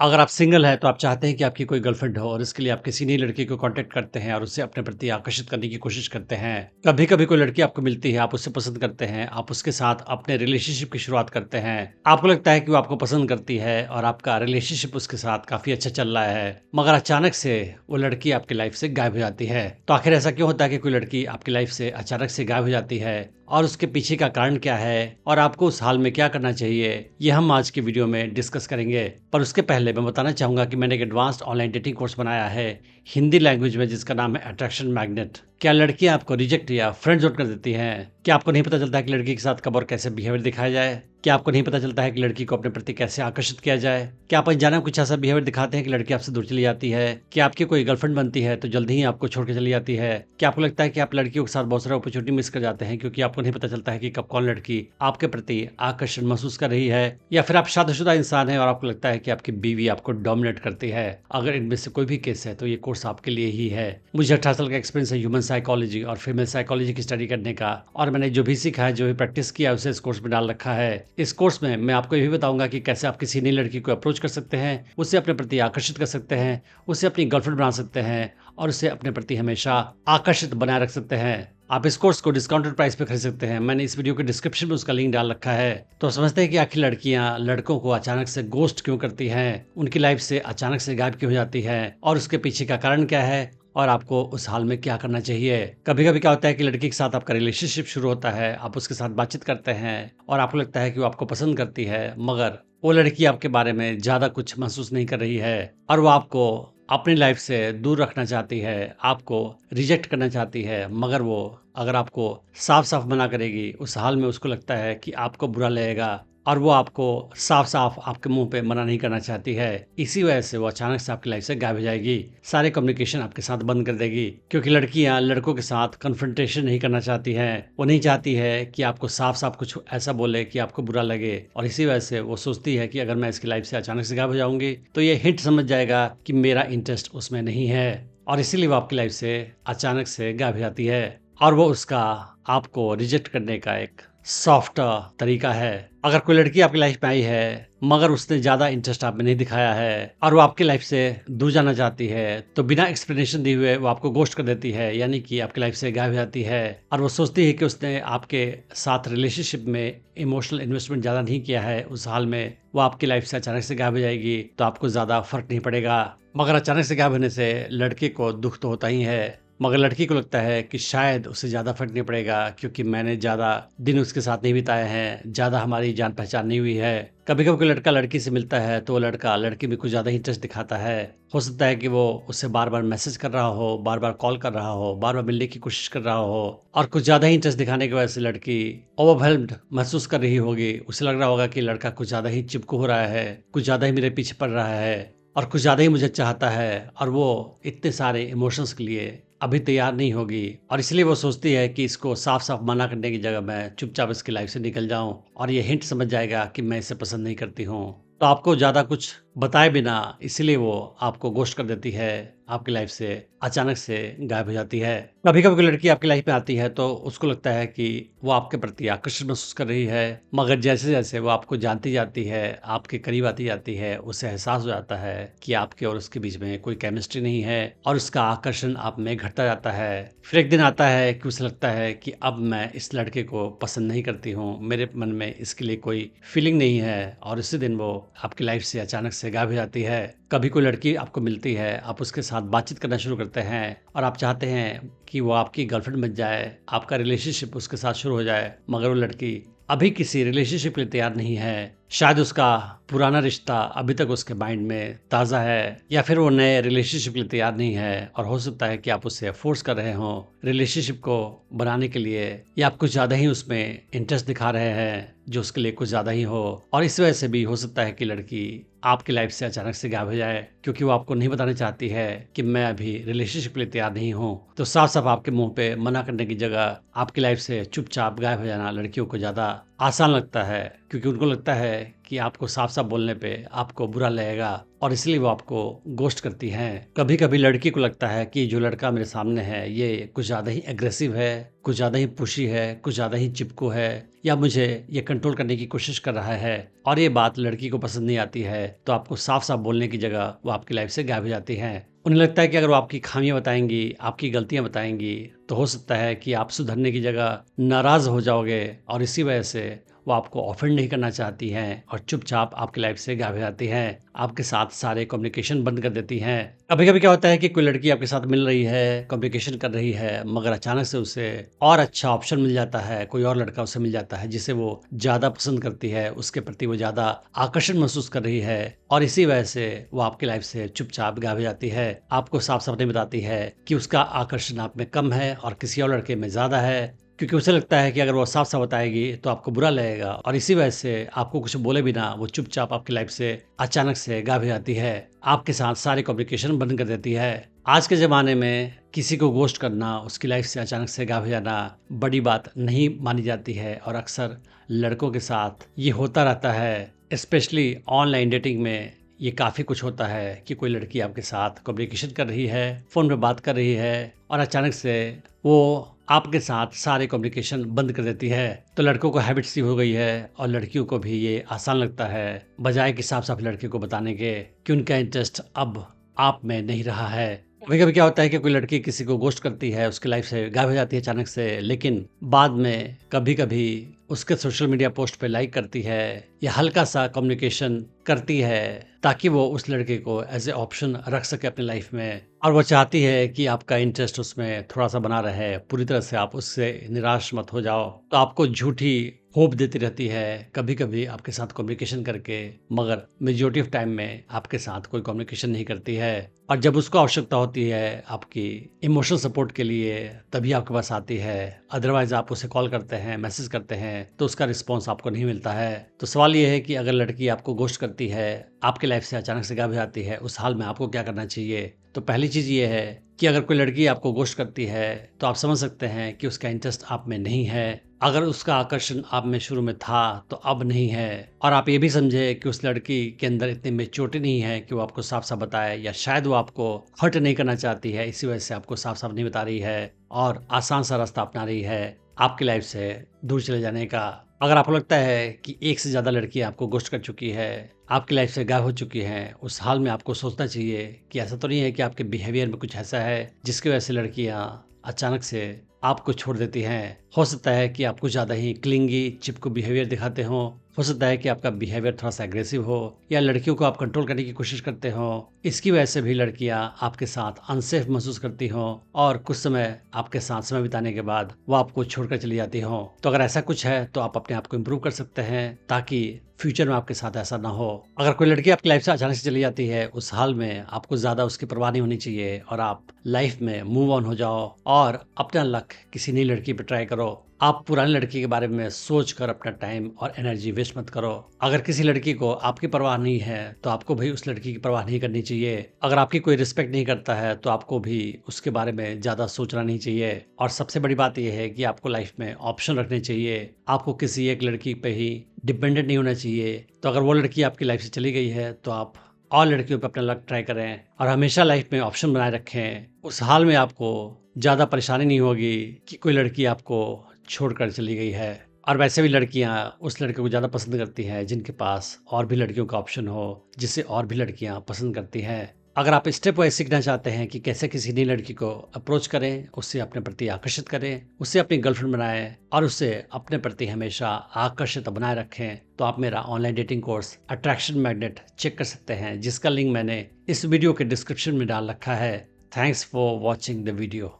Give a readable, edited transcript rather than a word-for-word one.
अगर आप सिंगल हैं तो आप चाहते हैं कि आपकी कोई गर्लफ्रेंड हो और इसके लिए आप किसी नई लड़की को कांटेक्ट करते हैं और उससे अपने प्रति आकर्षित करने की कोशिश करते हैं। कभी-कभी कोई लड़की आपको मिलती है, आप उससे पसंद करते हैं, आप उसके साथ अपने रिलेशनशिप की शुरुआत करते हैं। आपको लगता है कि वो आपको पसंद करती है और आपका रिलेशनशिप उसके साथ काफ़ी अच्छा चल रहा है, मगर अचानक से वो लड़की आपकी लाइफ से गायब हो जाती है। तो आखिर ऐसा क्यों होता है कि कोई लड़की आपकी लाइफ से अचानक से गायब हो जाती है और उसके पीछे का कारण क्या है और आपको उस हाल में क्या करना चाहिए, ये हम आज की वीडियो में डिस्कस करेंगे। पर उसके पहले मैं बताना चाहूंगा कि मैंने एक एडवांस्ड ऑनलाइन डेटिंग कोर्स बनाया है हिंदी लैंग्वेज में, जिसका नाम है अट्रैक्शन मैग्नेट। क्या लड़कियां आपको रिजेक्ट या फ्रेंड जोन कर देती हैं? क्या आपको नहीं पता चलता है कि लड़की के साथ कब और कैसे बिहेवियर दिखाया जाए? क्या आपको नहीं पता चलता है कि लड़की को अपने प्रति कैसे आकर्षित किया जाए? क्या आप अनजाने में कुछ ऐसा बिहेवियर दिखाते हैं कि लड़की आपसे दूर चली जाती है? क्या आपकी कोई गर्लफ्रेंड बनती है तो जल्दी ही आपको छोड़ के चली जाती है? क्या आपको लगता है कि आप लड़कियों के साथ बहुत सारे अपॉर्चुनिटी मिस कर जाते हैं क्योंकि आपको नहीं पता चलता है कि कब कौन लड़की आपके प्रति आकर्षण महसूस कर रही है? या फिर आप शादीशुदा इंसान हैं और आपको लगता है कि आपकी बीवी आपको डोमिनेट करती है? अगर इनमें से कोई भी केस है तो ये कोर्स आपके लिए ही है। मुझे 18 साल का एक्सपीरियंस है ह्यूमन साइकोलॉजी और फीमेल साइकोलॉजी की स्टडी करने का, और मैंने जो भी सीखा है, जो भी प्रैक्टिस किया है, उसे इस कोर्स में डाल रखा है। इस कोर्स में मैं आपको ये भी बताऊंगा कि कैसे आप किसी नई लड़की को अप्रोच कर सकते हैं, उसे अपने प्रति आकर्षित कर सकते हैं, उसे अपनी गर्लफ्रेंड बना सकते हैं और उसे अपने प्रति हमेशा आकर्षित बनाए रख सकते हैं। आप इस कोर्स को डिस्काउंटेड प्राइस पे खरीद सकते हैं। मैंने इस वीडियो के डिस्क्रिप्शन में उसका लिंक डाल रखा है। तो समझते हैं कि आखिर लड़कियां लड़कों को अचानक से गोस्ट क्यों करती हैं, उनकी लाइफ से अचानक से गायब क्यों हो जाती है और उसके पीछे का कारण क्या है और आपको उस हाल में क्या करना चाहिए। कभी कभी क्या होता है कि लड़की के साथ आपका रिलेशनशिप शुरू होता है, आप उसके साथ बातचीत करते हैं और आपको लगता है कि वो आपको पसंद करती है, मगर वो लड़की आपके बारे में ज्यादा कुछ महसूस नहीं कर रही है और वो आपको अपनी लाइफ से दूर रखना चाहती है, आपको रिजेक्ट करना चाहती है। मगर वो अगर आपको साफ साफ मना करेगी, उस हाल में उसको लगता है कि आपको बुरा लगेगा और वो आपको साफ साफ आपके मुंह पे मना नहीं करना चाहती है। इसी वजह से वो अचानक से आपकी लाइफ से गायब हो जाएगी, सारे कम्युनिकेशन आपके साथ बंद कर देगी, क्योंकि लड़कियां लड़कों के साथ कन्फ्रंटेशन नहीं करना चाहती हैं। वो नहीं चाहती है कि आपको साफ साफ कुछ ऐसा बोले कि आपको बुरा लगे, और इसी वजह से वो सोचती है कि अगर मैं इसकी लाइफ से अचानक से गायब हो जाऊंगी तो ये हिंट समझ जाएगा कि मेरा इंटरेस्ट उसमें नहीं है, और इसीलिए वो आपकी लाइफ से अचानक से गायब हो जाती है। और वो उसका आपको रिजेक्ट करने का एक सॉफ्ट तरीका है। अगर कोई लड़की आपकी लाइफ में आई है मगर उसने ज्यादा इंटरेस्ट आप में नहीं दिखाया है और वो आपकी लाइफ से दूर जाना चाहती है, तो बिना एक्सप्लेनेशन दिए हुए वो आपको गोस्ट कर देती है, यानी कि आपकी लाइफ से गायब हो जाती है। और वो सोचती है कि उसने आपके साथ रिलेशनशिप में इमोशनल इन्वेस्टमेंट ज्यादा नहीं किया है, उस हाल में वो आपकी लाइफ से अचानक से गायब हो जाएगी तो आपको ज्यादा फर्क नहीं पड़ेगा। मगर अचानक से गायब होने से लड़के को दुख तो होता ही है, मगर लड़की को लगता है कि शायद उससे ज़्यादा फर्क नहीं पड़ेगा क्योंकि मैंने ज़्यादा दिन उसके साथ नहीं बिताए हैं, ज़्यादा हमारी जान पहचान नहीं हुई है। कभी कभी कोई लड़का लड़की से मिलता है तो वो लड़का लड़की में कुछ ज़्यादा ही इंटरेस्ट दिखाता है। हो सकता है कि वो उससे बार बार मैसेज कर रहा हो, बार बार कॉल कर रहा हो, बार बार मिलने की कोशिश कर रहा हो, और कुछ ज़्यादा ही इंटरेस्ट दिखाने की वजह से लड़की ओवरवेल्म्ड महसूस कर रही होगी। उसे लग रहा होगा कि लड़का कुछ ज़्यादा ही चिपकू हो रहा है, कुछ ज़्यादा ही मेरे पीछे पड़ रहा है और कुछ ज़्यादा ही मुझे चाहता है, और वो इतने सारे इमोशंस के लिए अभी तैयार नहीं होगी। और इसलिए वो सोचती है कि इसको साफ साफ मना करने की जगह मैं चुपचाप इसकी लाइफ से निकल जाऊं और ये हिंट समझ जाएगा कि मैं इसे पसंद नहीं करती हूँ, तो आपको ज़्यादा कुछ बताए बिना इसीलिए वो आपको गोश्त कर देती है, आपकी लाइफ से अचानक से गायब हो जाती है। कभी कभी कोई लड़की आपकी लाइफ में आती है तो उसको लगता है कि वो आपके प्रति आकर्षण महसूस कर रही है, मगर जैसे जैसे वो आपको जानती जाती है, आपके करीब आती जाती है, उसे एहसास हो जाता है कि आपके और उसके बीच में कोई केमिस्ट्री नहीं है और उसका आकर्षण आप में घटता जाता है। फिर एक दिन आता है कि उसे लगता है कि अब मैं इस लड़के को पसंद नहीं करती हूँ, मेरे मन में इसके लिए कोई फीलिंग नहीं है, और इसी दिन वो आपकी लाइफ से अचानक से गायब हो जाती है। कभी कोई लड़की आपको मिलती है, आप उसके साथ बातचीत करना शुरू करते हैं और आप चाहते हैं कि वो आपकी गर्लफ्रेंड बन जाए, आपका रिलेशनशिप उसके साथ शुरू हो जाए, मगर वो लड़की अभी किसी रिलेशनशिप के लिए तैयार नहीं है। शायद उसका पुराना रिश्ता अभी तक उसके माइंड में ताज़ा है, या फिर वो नए रिलेशनशिप के लिए तैयार नहीं है, और हो सकता है कि आप उसे फोर्स कर रहे हो रिलेशनशिप को बनाने के लिए, या आप कुछ ज़्यादा ही उसमें इंटरेस्ट दिखा रहे हैं जो उसके लिए कुछ ज़्यादा ही हो। और इस वजह से भी हो सकता है कि लड़की आपकी लाइफ से अचानक से गायब हो जाए क्योंकि वो आपको नहीं बताना चाहती है कि मैं अभी रिलेशनशिप के लिए तैयार नहीं हूँ। तो साफ साफ आपके मुंह पे मना करने की जगह आपकी लाइफ से चुपचाप गायब हो जाना लड़कियों को ज़्यादा आसान लगता है, क्योंकि उनको लगता है कि आपको साफ साफ बोलने पे आपको बुरा लगेगा, और इसलिए वो आपको गोश्त करती हैं। कभी कभी लड़की को लगता है कि जो लड़का मेरे सामने है ये कुछ ज़्यादा ही एग्रेसिव है, कुछ ज़्यादा ही पुशी है, कुछ ज़्यादा ही चिपकू है, या मुझे ये कंट्रोल करने की कोशिश कर रहा है, और ये बात लड़की को पसंद नहीं आती है तो आपको साफ-साफ बोलने की जगह वो आपकी लाइफ से गायब हो जाती हैं। उन्हें लगता है कि अगर वो आपकी खामियाँ बताएँगी, आपकी गलतियाँ बताएँगी, तो हो सकता है कि आप सुधरने की जगह नाराज़ हो जाओगे और इसी वजह से वो आपको ऑफेंड नहीं करना चाहती हैं और चुपचाप आपकी लाइफ से गायब हो जाती हैं। आपके साथ सारे कम्युनिकेशन बंद कर देती हैं। कभी-कभी क्या होता है कि कोई लड़की आपके साथ मिल रही है, कम्युनिकेशन कर रही है, मगर अचानक से उसे और अच्छा ऑप्शन मिल जाता है, कोई और लड़का उसे मिल जाता है जिसे वो ज़्यादा पसंद करती है, उसके प्रति वो ज़्यादा आकर्षण महसूस कर रही है और इसी वजह से वो आपकी लाइफ से चुपचाप गायब हो जाती है। आपको साफ-साफ नहीं बताती है कि उसका आकर्षण आप में कम है और किसी और लड़के में ज़्यादा है, क्योंकि उसे लगता है कि अगर वो साफ-साफ बताएगी तो आपको बुरा लगेगा और इसी वजह से आपको कुछ बोले बिना वो चुपचाप आपकी लाइफ से अचानक से गायब हो जाती है। आपके साथ सारे कम्युनिकेशन बंद कर देती है। आज के ज़माने में किसी को घोस्ट करना, उसकी लाइफ से अचानक से गायब हो जाना बड़ी बात नहीं मानी जाती है और अक्सर लड़कों के साथ ये होता रहता है। स्पेशली ऑनलाइन डेटिंग में ये काफ़ी कुछ होता है कि कोई लड़की आपके साथ कम्युनिकेशन कर रही है, फ़ोन पे बात कर रही है और अचानक से वो आपके साथ सारे कम्युनिकेशन बंद कर देती है। तो लड़कों को हैबिट सी हो गई है और लड़कियों को भी ये आसान लगता है, बजाय कि साफ-साफ लड़के को बताने के कि उनका इंटरेस्ट अब आप में नहीं रहा है। कभी-कभी क्या होता है कि कोई लड़की किसी को घोस्ट करती है, उसकी लाइफ से गायब हो जाती है अचानक से, लेकिन बाद में कभी-कभी उसके सोशल मीडिया पोस्ट पे लाइक करती है या हल्का-सा कम्युनिकेशन करती है ताकि वो उस लड़के को एज़ ए ऑप्शन रख सके अपनी लाइफ में और वो चाहती है कि आपका इंटरेस्ट उसमें थोड़ा-सा बना रहे, पूरी तरह से आप उससे निराश मत हो जाओ। तो आपको झूठी होप देती रहती है, कभी-कभी आपके साथ कम्युनिकेशन करके, मगर मेजॉरिटी ऑफ टाइम में आपके साथ कोई कम्युनिकेशन नहीं करती है और जब उसको आवश्यकता होती है आपकी इमोशनल सपोर्ट के लिए, तभी आपके पास आती है। अदरवाइज़ आप उसे कॉल करते हैं, मैसेज करते हैं, तो उसका रिस्पॉन्स आपको नहीं मिलता है। तो सवाल ये है कि अगर लड़की आपको घोस्ट करती है, आपकी लाइफ से अचानक से गायब हो जाती है, उस हाल में आपको क्या करना चाहिए? तो पहली चीज़ ये है कि अगर कोई लड़की आपको घोस्ट करती है, तो आप समझ सकते हैं कि उसका इंटरेस्ट आप में नहीं है। अगर उसका आकर्षण आप में शुरू में था, तो अब नहीं है और आप ये भी समझे कि उस लड़की के अंदर इतनी मैच्योरिटी नहीं है कि वो आपको साफ-साफ बताए या शायद वो आपको हर्ट नहीं करना चाहती है, इसी वजह से आपको साफ-साफ नहीं बता रही है और आसान सा रास्ता अपना रही है आपकी लाइफ से दूर चले जाने का। अगर आपको लगता है कि एक से ज़्यादा लड़की आपको घोस्ट कर चुकी है, आपकी लाइफ से गायब हो चुकी हैं, उस हाल में आपको सोचना चाहिए कि ऐसा तो नहीं है कि आपके बिहेवियर में कुछ ऐसा है जिसकी वजह से लड़कियां अचानक से आपको छोड़ देती हैं। हो सकता है कि आप कुछ ज़्यादा ही क्लिंगी, चिपकू बिहेवियर दिखाते हो सकता है कि आपका बिहेवियर थोड़ा सा एग्रेसिव हो या लड़कियों को आप कंट्रोल करने की कोशिश करते हो। इसकी वजह से भी लड़कियां आपके साथ अनसेफ महसूस करती हो और कुछ समय आपके साथ समय बिताने के बाद वो आपको छोड़कर चली जाती हो। तो अगर ऐसा कुछ है तो आप अपने आप को इम्प्रूव कर सकते हैं ताकि फ्यूचर में आपके साथ ऐसा ना हो। अगर कोई लड़की आपकी लाइफ से अचानक से चली जाती है, उस हाल में आपको ज़्यादा उसकी परवाह नहीं होनी चाहिए और आप लाइफ में मूव ऑन हो जाओ और अपना लक किसी नई लड़की पर ट्राई करो। आप पुरानी लड़की के बारे में सोच कर अपना टाइम और एनर्जी वेस्ट मत करो। अगर किसी लड़की को आपकी परवाह नहीं है तो आपको भी उस लड़की की परवाह नहीं करनी चाहिए। अगर आपकी कोई रिस्पेक्ट नहीं करता है तो आपको भी उसके बारे में ज़्यादा सोचना नहीं चाहिए। और सबसे बड़ी बात यह है कि आपको लाइफ में ऑप्शन रखने चाहिए। आपको किसी एक लड़की पे ही डिपेंडेंट नहीं होना चाहिए। तो अगर वो लड़की आपकी लाइफ से चली गई है तो आप और लड़कियों पर अपना लक ट्राई करें और हमेशा लाइफ में ऑप्शन बनाए रखें। उस हाल में आपको ज़्यादा परेशानी नहीं होगी कि कोई लड़की आपको छोड़कर चली गई है। और वैसे भी लड़कियां उस लड़के को ज़्यादा पसंद करती हैं जिनके पास और भी लड़कियों का ऑप्शन हो, जिसे और भी लड़कियां पसंद करती हैं। अगर आप स्टेप वाइज सीखना चाहते हैं कि कैसे किसी नई लड़की को अप्रोच करें, उससे अपने प्रति आकर्षित करें, उससे अपनी गर्लफ्रेंड बनाएं और उससे अपने प्रति हमेशा आकर्षित बनाए रखें, तो आप मेरा online dating course attraction magnet check कर सकते हैं, जिसका लिंक मैंने इस वीडियो के डिस्क्रिप्शन में डाल रखा है। Thanks for watching the video.